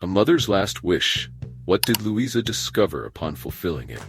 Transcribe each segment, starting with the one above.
A mother's last wish. What did Luísa discover upon fulfilling it?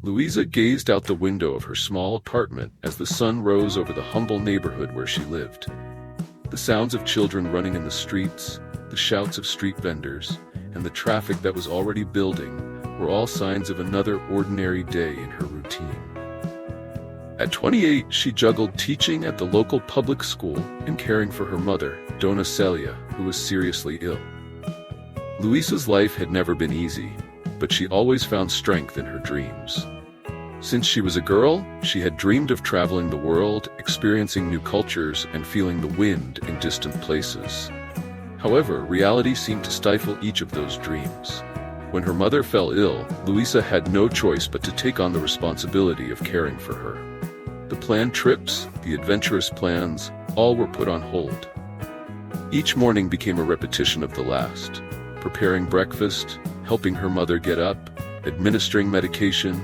Luísa gazed out the window of her small apartment as the sun rose over the humble neighborhood where she lived. The sounds of children running in the streets, the shouts of street vendors, and the traffic that was already building were all signs of another ordinary day in her routine. At 28, she juggled teaching at the local public school and caring for her mother, Dona Celia, who was seriously ill. Luísa's life had never been easy, but she always found strength in her dreams. Since she was a girl, she had dreamed of traveling the world, experiencing new cultures, and feeling the wind in distant places. However, reality seemed to stifle each of those dreams. When her mother fell ill, Luísa had no choice but to take on the responsibility of caring for her. The planned trips, the adventurous plans, all were put on hold. Each morning became a repetition of the last. Preparing breakfast, helping her mother get up, administering medication,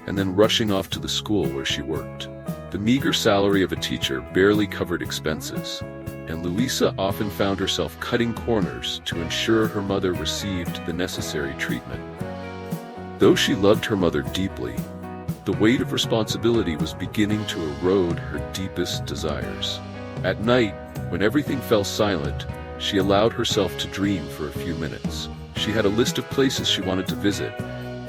and then rushing off to the school where she worked. The meager salary of a teacher barely covered expenses, and Luísa often found herself cutting corners to ensure her mother received the necessary treatment. Though she loved her mother deeply, the weight of responsibility was beginning to erode her deepest desires. At night, when everything fell silent, she allowed herself to dream for a few minutes. She had a list of places she wanted to visit,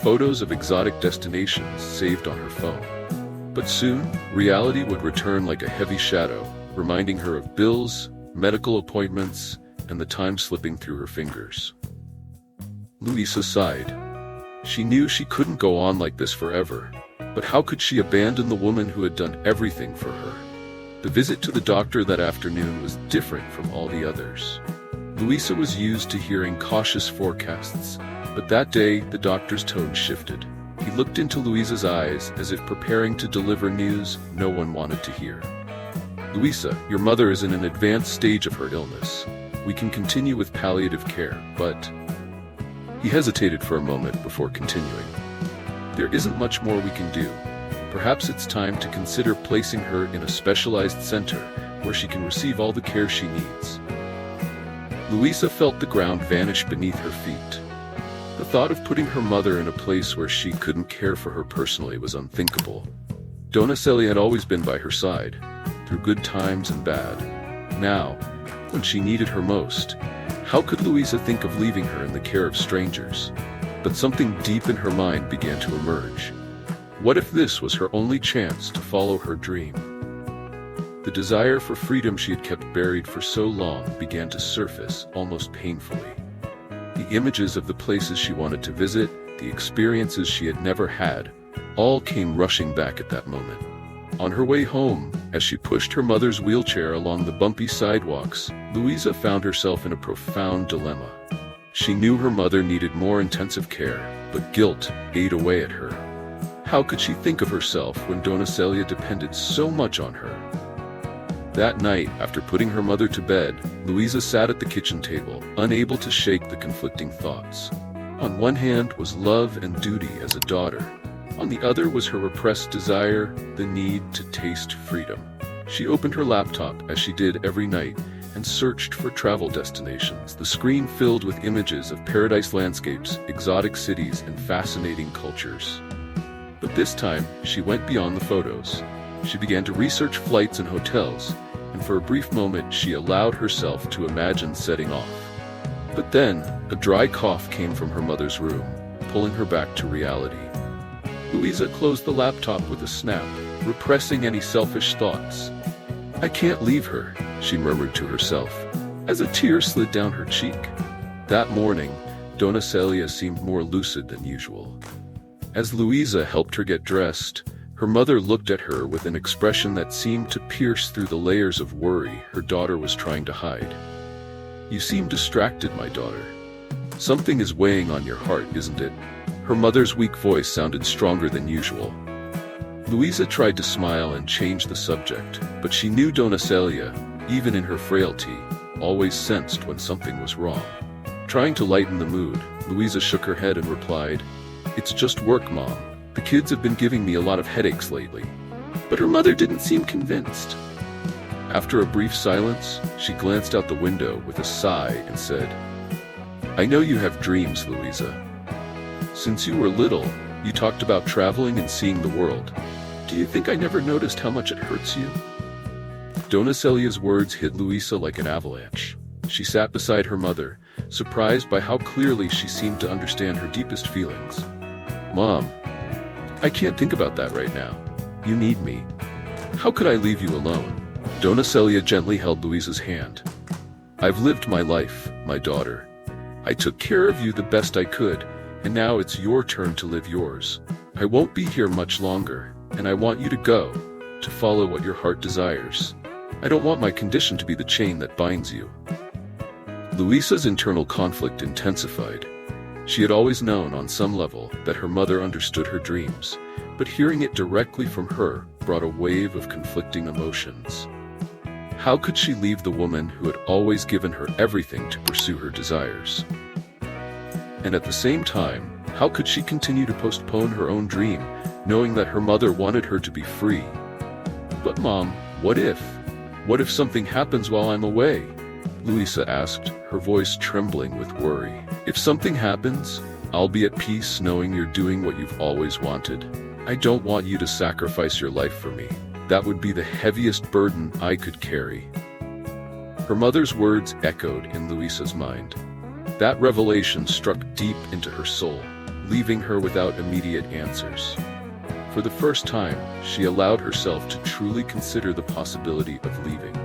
photos of exotic destinations saved on her phone. But soon, reality would return like a heavy shadow, reminding her of bills, medical appointments, and the time slipping through her fingers. Luísa sighed. She knew she couldn't go on like this forever, but how could she abandon the woman who had done everything for her? The visit to the doctor that afternoon was different from all the others. Luísa was used to hearing cautious forecasts, but that day the doctor's tone shifted. He looked into Luísa's eyes as if preparing to deliver news no one wanted to hear. Luísa, your mother is in an advanced stage of her illness. We can continue with palliative care, but... He hesitated for a moment before continuing. There isn't much more we can do. Perhaps it's time to consider placing her in a specialized center where she can receive all the care she needs. Luísa felt the ground vanish beneath her feet. The thought of putting her mother in a place where she couldn't care for her personally was unthinkable. Dona Celia had always been by her side, through good times and bad. Now, when she needed her most, how could Luísa think of leaving her in the care of strangers? But something deep in her mind began to emerge. What if this was her only chance to follow her dream? The desire for freedom she had kept buried for so long began to surface almost painfully. The images of the places she wanted to visit, the experiences she had never had, all came rushing back at that moment. On her way home, as she pushed her mother's wheelchair along the bumpy sidewalks, Luísa found herself in a profound dilemma. She knew her mother needed more intensive care, but guilt ate away at her. How could she think of herself when Dona Celia depended so much on her? That night, after putting her mother to bed, Luísa sat at the kitchen table, unable to shake the conflicting thoughts. On one hand was love and duty as a daughter. On the other was her repressed desire, the need to taste freedom. She opened her laptop, as she did every night, and searched for travel destinations. The screen filled with images of paradise landscapes, exotic cities, and fascinating cultures. But this time, she went beyond the photos. She began to research flights and hotels, and for a brief moment she allowed herself to imagine setting off. But then, a dry cough came from her mother's room, pulling her back to reality. Luísa closed the laptop with a snap, repressing any selfish thoughts. "I can't leave her," she murmured to herself, as a tear slid down her cheek. That morning, Dona Celia seemed more lucid than usual. As Luísa helped her get dressed, her mother looked at her with an expression that seemed to pierce through the layers of worry her daughter was trying to hide. "You seem distracted, my daughter. Something is weighing on your heart, isn't it?" Her mother's weak voice sounded stronger than usual. Luísa tried to smile and change the subject, but she knew Dona Celia, even in her frailty, always sensed when something was wrong. Trying to lighten the mood, Luísa shook her head and replied, "It's just work, Mom. The kids have been giving me a lot of headaches lately." But her mother didn't seem convinced. After a brief silence, she glanced out the window with a sigh and said, I know you have dreams, Luísa. Since you were little, you talked about traveling and seeing the world. Do you think I never noticed how much it hurts you?" Dona Celia's words hit Luísa like an avalanche. She sat beside her mother, surprised by how clearly she seemed to understand her deepest feelings. "Mom, I can't think about that right now. You need me. How could I leave you alone?" Dona Celia gently held Luísa's hand. "I've lived my life, my daughter. I took care of you the best I could, and now it's your turn to live yours. I won't be here much longer, and I want you to go, to follow what your heart desires. I don't want my condition to be the chain that binds you." Luísa's internal conflict intensified. She had always known on some level that her mother understood her dreams, but hearing it directly from her brought a wave of conflicting emotions. How could she leave the woman who had always given her everything to pursue her desires? And at the same time, how could she continue to postpone her own dream, knowing that her mother wanted her to be free? "But Mom, what if? What if something happens while I'm away?" Luísa asked, her voice trembling with worry. "If something happens, I'll be at peace knowing you're doing what you've always wanted. I don't want you to sacrifice your life for me. That would be the heaviest burden I could carry." Her mother's words echoed in Luísa's mind. That revelation struck deep into her soul, leaving her without immediate answers. For the first time, she allowed herself to truly consider the possibility of leaving.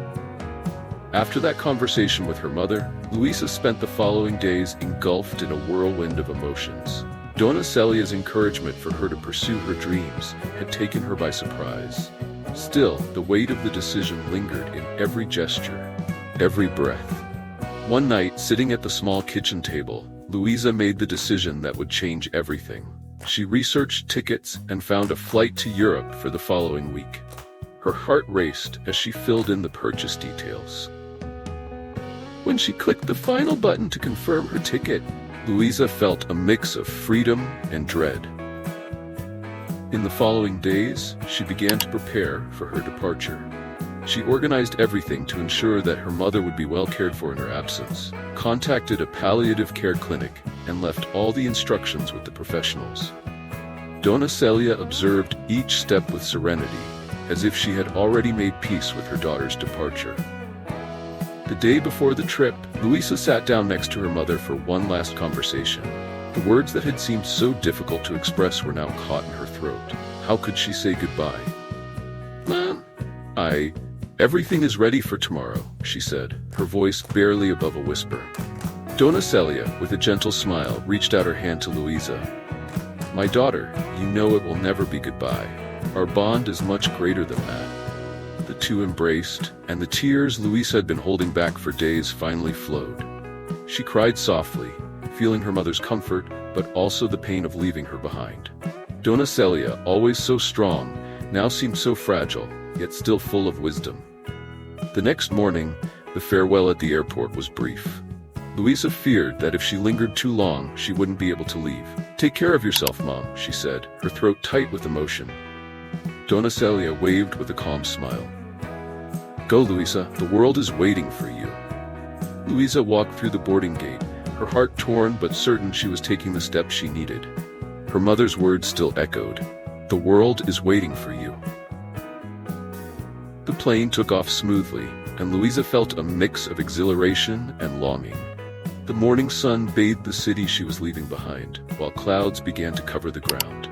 After that conversation with her mother, Luísa spent the following days engulfed in a whirlwind of emotions. Dona Celia's encouragement for her to pursue her dreams had taken her by surprise. Still, the weight of the decision lingered in every gesture, every breath. One night, sitting at the small kitchen table, Luísa made the decision that would change everything. She researched tickets and found a flight to Europe for the following week. Her heart raced as she filled in the purchase details. When she clicked the final button to confirm her ticket, Luísa felt a mix of freedom and dread. In the following days, she began to prepare for her departure. She organized everything to ensure that her mother would be well cared for in her absence, contacted a palliative care clinic, and left all the instructions with the professionals. Dona Celia observed each step with serenity, as if she had already made peace with her daughter's departure. The day before the trip, Luísa sat down next to her mother for one last conversation. The words that had seemed so difficult to express were now caught in her throat. How could she say goodbye? "Mom, everything is ready for tomorrow," she said, her voice barely above a whisper. Dona Celia, with a gentle smile, reached out her hand to Luísa. "My daughter, you know it will never be goodbye. Our bond is much greater than that." The two embraced, and the tears Luísa had been holding back for days finally flowed. She cried softly, feeling her mother's comfort, but also the pain of leaving her behind. Dona Celia, always so strong, now seemed so fragile, yet still full of wisdom. The next morning, the farewell at the airport was brief. Luísa feared that if she lingered too long, she wouldn't be able to leave. "Take care of yourself, Mom," she said, her throat tight with emotion. Dona Celia waved with a calm smile. "Go, Luísa, the world is waiting for you." Luísa walked through the boarding gate, her heart torn but certain she was taking the steps she needed. Her mother's words still echoed. "The world is waiting for you." The plane took off smoothly, and Luísa felt a mix of exhilaration and longing. The morning sun bathed the city she was leaving behind, while clouds began to cover the ground.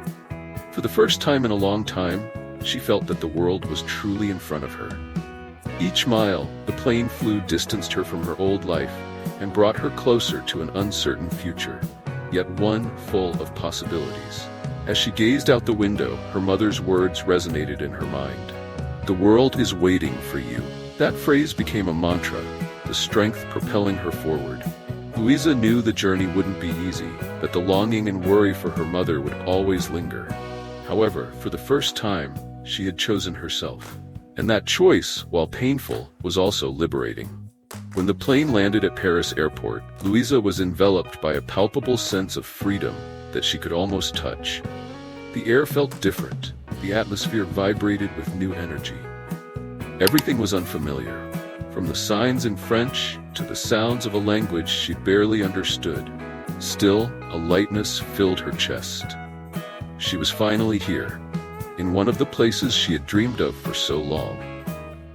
For the first time in a long time, she felt that the world was truly in front of her. Each mile the plane flew distanced her from her old life and brought her closer to an uncertain future, yet one full of possibilities. As she gazed out the window, her mother's words resonated in her mind. "The world is waiting for you." That phrase became a mantra, the strength propelling her forward. Luísa knew the journey wouldn't be easy, that the longing and worry for her mother would always linger. However, for the first time, she had chosen herself. And that choice, while painful, was also liberating. When the plane landed at Paris airport, Luísa was enveloped by a palpable sense of freedom that she could almost touch. The air felt different, the atmosphere vibrated with new energy. Everything was unfamiliar, from the signs in French to the sounds of a language she barely understood. Still, a lightness filled her chest. She was finally here, in one of the places she had dreamed of for so long.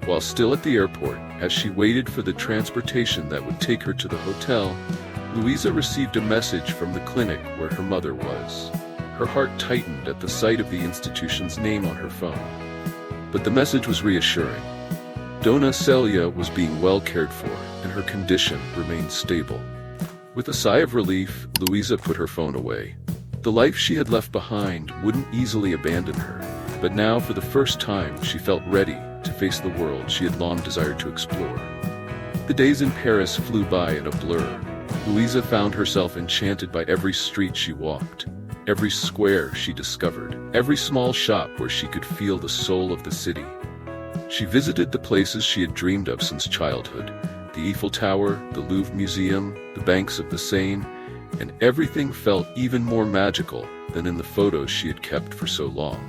While still at the airport, as she waited for the transportation that would take her to the hotel, Luísa received a message from the clinic where her mother was. Her heart tightened at the sight of the institution's name on her phone. But the message was reassuring. Dona Celia was being well cared for, and her condition remained stable. With a sigh of relief, Luísa put her phone away. The life she had left behind wouldn't easily abandon her, but now for the first time she felt ready to face the world she had long desired to explore. The days in Paris flew by in a blur. Luísa found herself enchanted by every street she walked, every square she discovered, every small shop where she could feel the soul of the city. She visited the places she had dreamed of since childhood, the Eiffel Tower, the Louvre Museum, the banks of the Seine, and everything felt even more magical than in the photos she had kept for so long.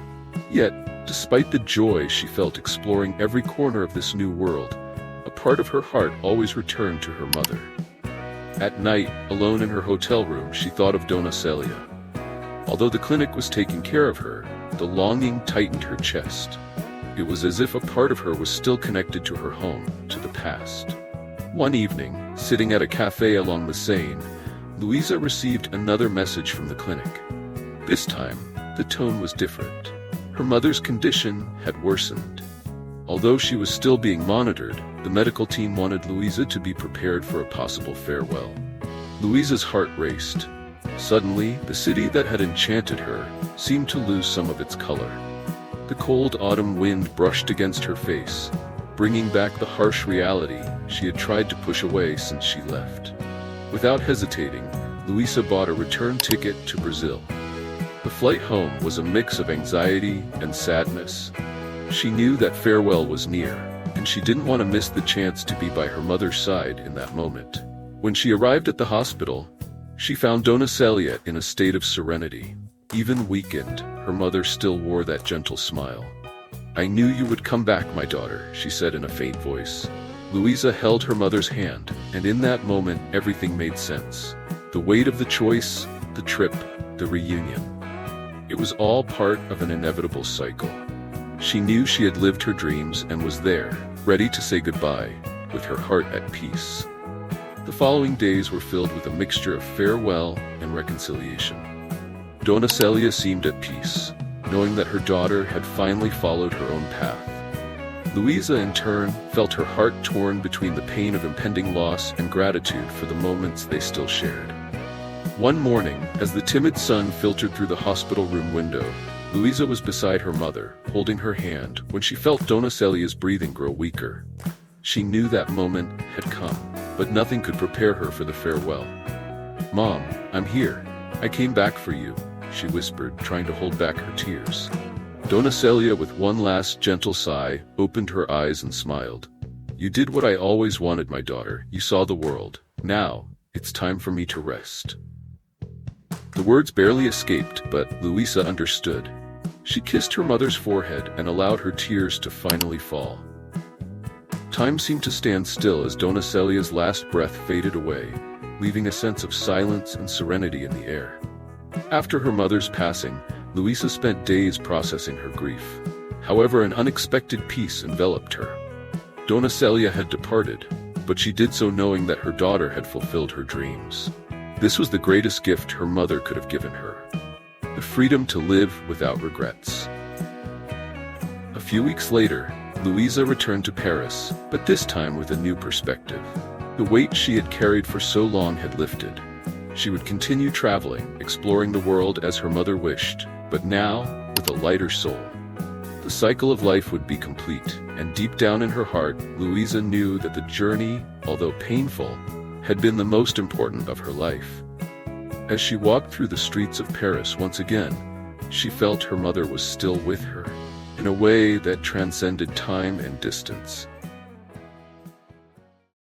Yet, despite the joy she felt exploring every corner of this new world, a part of her heart always returned to her mother. At night, alone in her hotel room, she thought of Dona Celia. Although the clinic was taking care of her, the longing tightened her chest. It was as if a part of her was still connected to her home, to the past. One evening, sitting at a cafe along the Seine, Luísa received another message from the clinic. This time, the tone was different. Her mother's condition had worsened. Although she was still being monitored, the medical team wanted Luísa to be prepared for a possible farewell. Luísa's heart raced. Suddenly, the city that had enchanted her seemed to lose some of its color. The cold autumn wind brushed against her face, bringing back the harsh reality she had tried to push away since she left. Without hesitating, Luísa bought a return ticket to Brazil. The flight home was a mix of anxiety and sadness. She knew that farewell was near, and she didn't want to miss the chance to be by her mother's side in that moment. When she arrived at the hospital, she found Dona Celia in a state of serenity. Even weakened, her mother still wore that gentle smile. "I knew you would come back, my daughter," she said in a faint voice. Luísa held her mother's hand, and in that moment everything made sense. The weight of the choice, the trip, the reunion. It was all part of an inevitable cycle. She knew she had lived her dreams and was there, ready to say goodbye, with her heart at peace. The following days were filled with a mixture of farewell and reconciliation. Dona Celia seemed at peace, knowing that her daughter had finally followed her own path. Luísa, in turn, felt her heart torn between the pain of impending loss and gratitude for the moments they still shared. One morning, as the timid sun filtered through the hospital room window, Luísa was beside her mother, holding her hand, when she felt Dona Celia's breathing grow weaker. She knew that moment had come, but nothing could prepare her for the farewell. "Mom, I'm here. I came back for you," she whispered, trying to hold back her tears. Dona Celia, with one last gentle sigh, opened her eyes and smiled. "You did what I always wanted, my daughter. You saw the world. Now, it's time for me to rest." The words barely escaped, but Luísa understood. She kissed her mother's forehead and allowed her tears to finally fall. Time seemed to stand still as Dona Celia's last breath faded away, leaving a sense of silence and serenity in the air. After her mother's passing, Luísa spent days processing her grief. However, an unexpected peace enveloped her. Dona Celia had departed, but she did so knowing that her daughter had fulfilled her dreams. This was the greatest gift her mother could have given her: the freedom to live without regrets. A few weeks later, Luísa returned to Paris, but this time with a new perspective. The weight she had carried for so long had lifted. She would continue traveling, exploring the world as her mother wished, but now with a lighter soul. The cycle of life would be complete, and deep down in her heart, Luísa knew that the journey, although painful, had been the most important of her life. As she walked through the streets of Paris once again, she felt her mother was still with her, in a way that transcended time and distance.